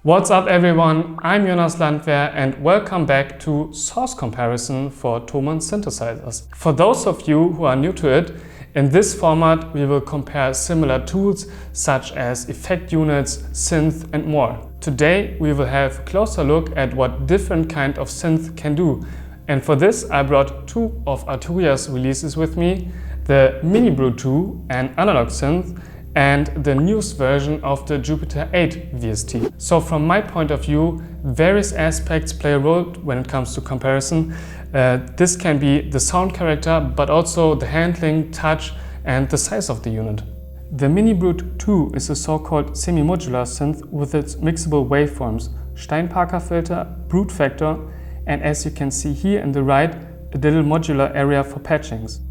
What's up everyone, I'm Jonas Landwehr and welcome back to source comparison for Thomann synthesizers. For those of you who are new to it, in this format we will compare similar tools such as effect units, synth and more. Today we will have a closer look at what different kind of synth can do. And for this I brought two of Arturia's releases with me, the Minibrute 2, an analog synth, and the newest version of the Jupiter 8 VST. So from my point of view, various aspects play a role when it comes to comparison. This can be the sound character, but also the handling, touch and the size of the unit. The Minibrute 2 is a so-called semi-modular synth with its mixable waveforms, Steinparker filter, brute factor, and as you can see here in the right, a little modular area for patchings.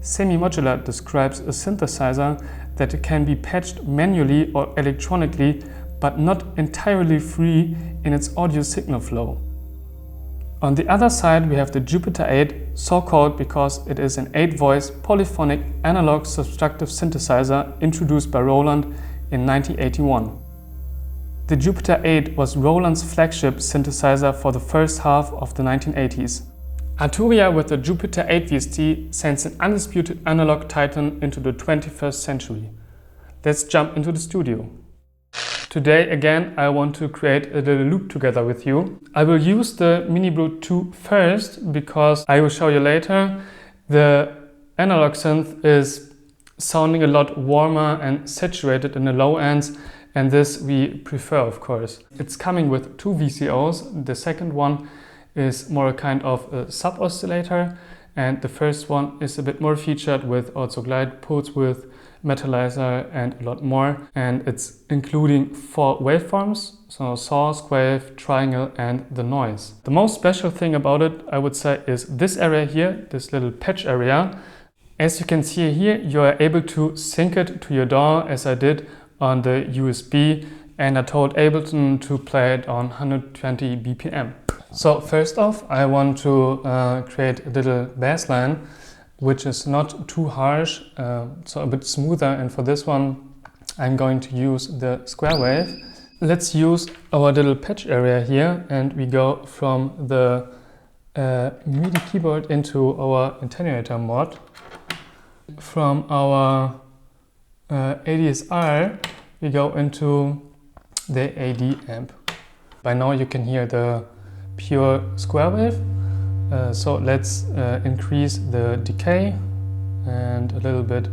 Semi-modular describes a synthesizer that can be patched manually or electronically, but not entirely free in its audio signal flow. On the other side we have the Jupiter 8, so-called because it is an 8-voice polyphonic analog subtractive synthesizer introduced by Roland in 1981. The Jupiter 8 was Roland's flagship synthesizer for the first half of the 1980s. Arturia with the Jupiter 8 VST sends an undisputed analog titan into the 21st century. Let's jump into the studio. Today again I want to create a little loop together with you. I will use the Minibrute 2 first because I will show you later the analog synth is sounding a lot warmer and saturated in the low ends, and this we prefer of course. It's coming with two VCOs. The second one is more a kind of a sub-oscillator, and the first one is a bit more featured with also glide pulse width, metallizer and a lot more, and it's including 4 waveforms, so source, wave, triangle and the noise. The most special thing about it, I would say, is this area here, this little patch area. As you can see here, you are able to sync it to your DAW as I did on the USB, and I told Ableton to play it on 120 BPM. So first off, I want to create a little bass line which is not too harsh, so a bit smoother, and for this one I'm going to use the square wave. Let's use our little patch area here and we go from the MIDI keyboard into our attenuator mod. From our ADSR we go into the AD amp. By now you can hear the pure square wave, so let's increase the decay and a little bit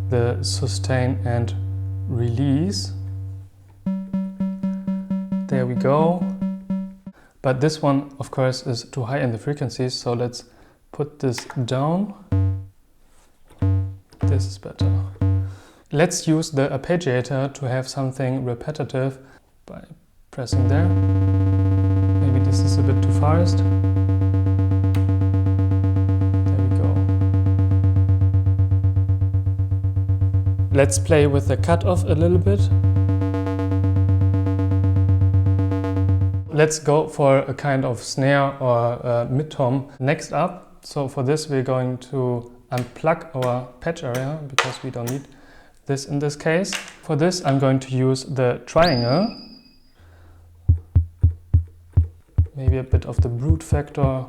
the sustain and release. There we go. But this one of course is too high in the frequencies, so let's put this down. This is better. Let's use the arpeggiator to have something repetitive by pressing there. Maybe this is a bit too fast. There we go. Let's play with the cutoff a little bit. Let's go for a kind of snare or mid-tom next up. So for this we're going to unplug our patch area because we don't need this in this case. For this I'm going to use the triangle. Maybe a bit of the brute factor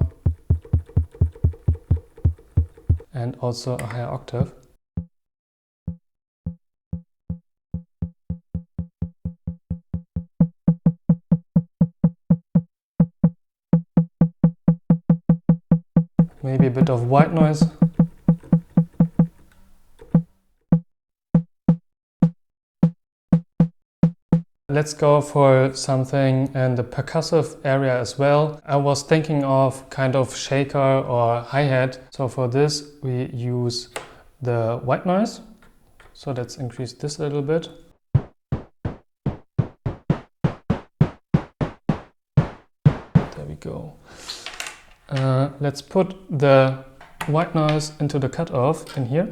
and also a higher octave. Maybe a bit of white noise. Let's go for something in the percussive area as well. I was thinking of kind of shaker or hi-hat. So for this we use the white noise. So let's increase this a little bit. There we go. Let's put the white noise into the cutoff in here.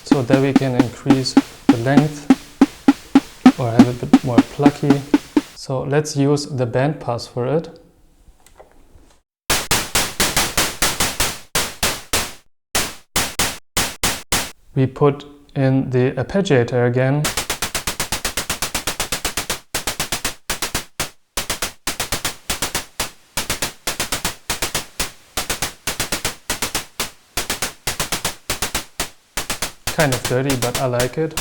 So there we can increase the length or have a bit more plucky. So let's use the band pass for it. we put in the arpeggiator again. Kind of dirty, but I like it.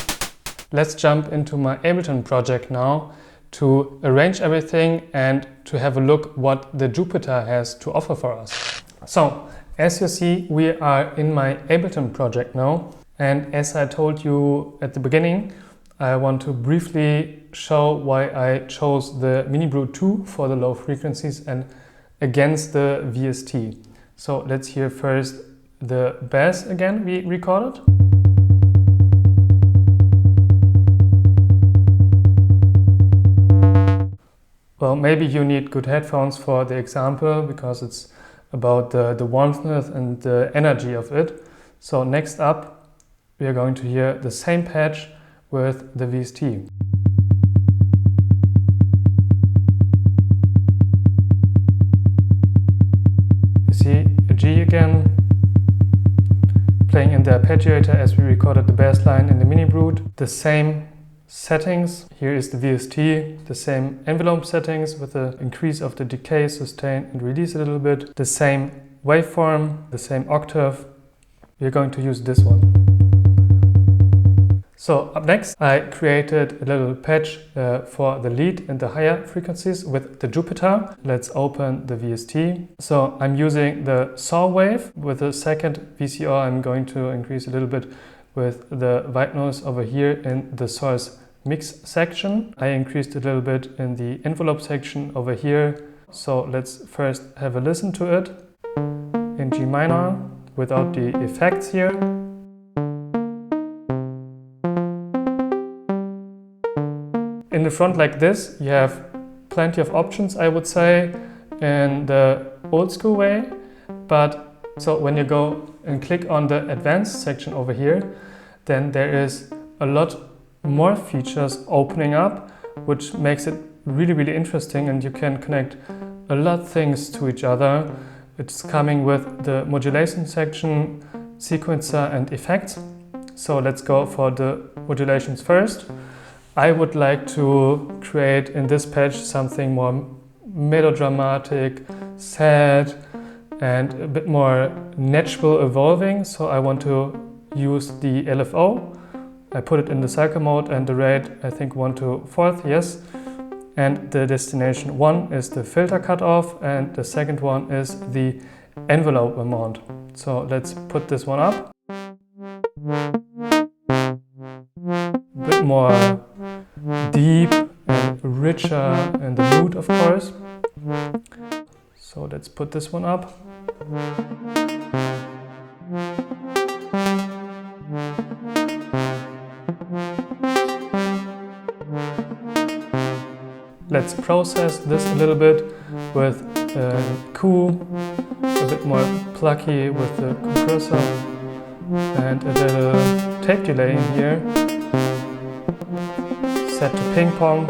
Let's jump into my Ableton project now to arrange everything and to have a look what the Jupiter has to offer for us. So, as you see, we are in my Ableton project now. And as I told you at the beginning, I want to briefly show why I chose the Minibrute 2 for the low frequencies and against the VST. So let's hear first the bass again we recorded. Well, maybe you need good headphones for the example because it's about the warmth and the energy of it. So next up, we are going to hear the same patch with the VST. You see a G again, playing in the arpeggiator as we recorded the bass line in the Minibrute. The same settings. Here is the VST, the same envelope settings with the increase of the decay, sustain and release a little bit. The same waveform, the same octave. We're going to use this one. So up next, I created a little patch for the lead and the higher frequencies with the Jupiter. Let's open the VST. So I'm using the saw wave. With the second VCO, I'm going to increase a little bit with the white noise over here in the source mix section. I increased a little bit in the envelope section over here. So let's first have a listen to it in G minor without the effects here. In the front like this, you have plenty of options, I would say, in the old school way. But so when you go and click on the advanced section over here, then there is a lot more features opening up, which makes it really, really interesting, and you can connect a lot of things to each other. It's coming with the modulation section, sequencer and effects. So let's go for the modulations first. I would like to create in this patch something more melodramatic, sad, and a bit more natural evolving. So I want to use the LFO. I put it in the cycle mode and the rate, I think 1/4, yes. And the destination 1 is the filter cutoff and the second one is the envelope amount. So let's put this one up. A bit more deep and richer in the mood, of course. So let's put this one up. Let's process this a little bit with Q, a bit more plucky with the compressor and a little tape delay in here. Set to ping pong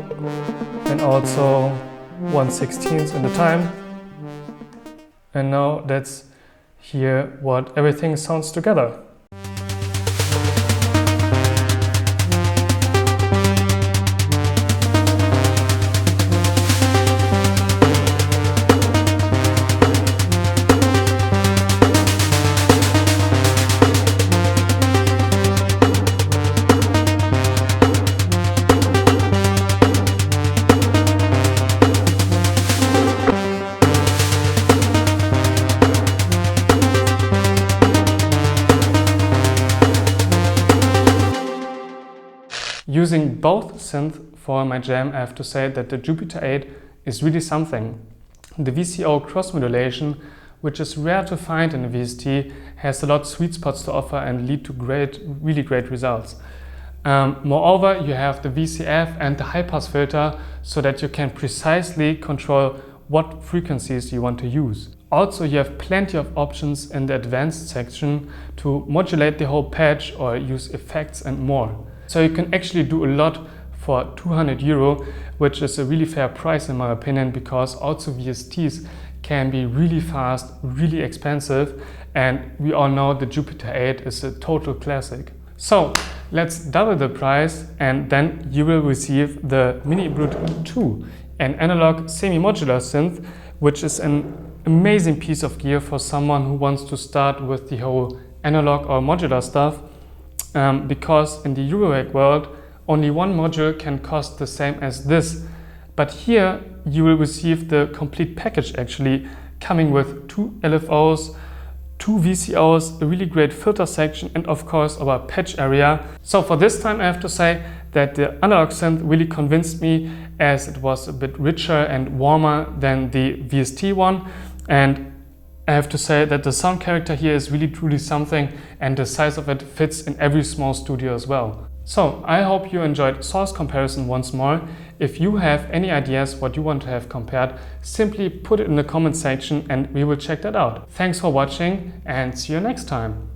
and also 1/16 in the time. And now let's hear what everything sounds together. Using both synths for my jam, I have to say that the Jupiter 8 is really something. The VCO cross modulation, which is rare to find in a VST, has a lot of sweet spots to offer and lead to really great results. Moreover, you have the VCF and the high pass filter so that you can precisely control what frequencies you want to use. Also, you have plenty of options in the advanced section to modulate the whole patch or use effects and more. So you can actually do a lot for €200, which is a really fair price in my opinion, because also VSTs can be really fast, really expensive, and we all know the Jupiter 8 is a total classic. So let's double the price and then you will receive the Minibrute 2, an analog semi-modular synth, which is an amazing piece of gear for someone who wants to start with the whole analog or modular stuff, because in the Eurorack world only one module can cost the same as this. But here you will receive the complete package, actually coming with 2 LFOs, 2 VCOs, a really great filter section, and of course our patch area. So for this time I have to say that the analog synth really convinced me, as it was a bit richer and warmer than the VST one. And I have to say that the sound character here is really truly something, and the size of it fits in every small studio as well. So I hope you enjoyed source comparison once more. If you have any ideas what you want to have compared, simply put it in the comment section and we will check that out. Thanks for watching and see you next time.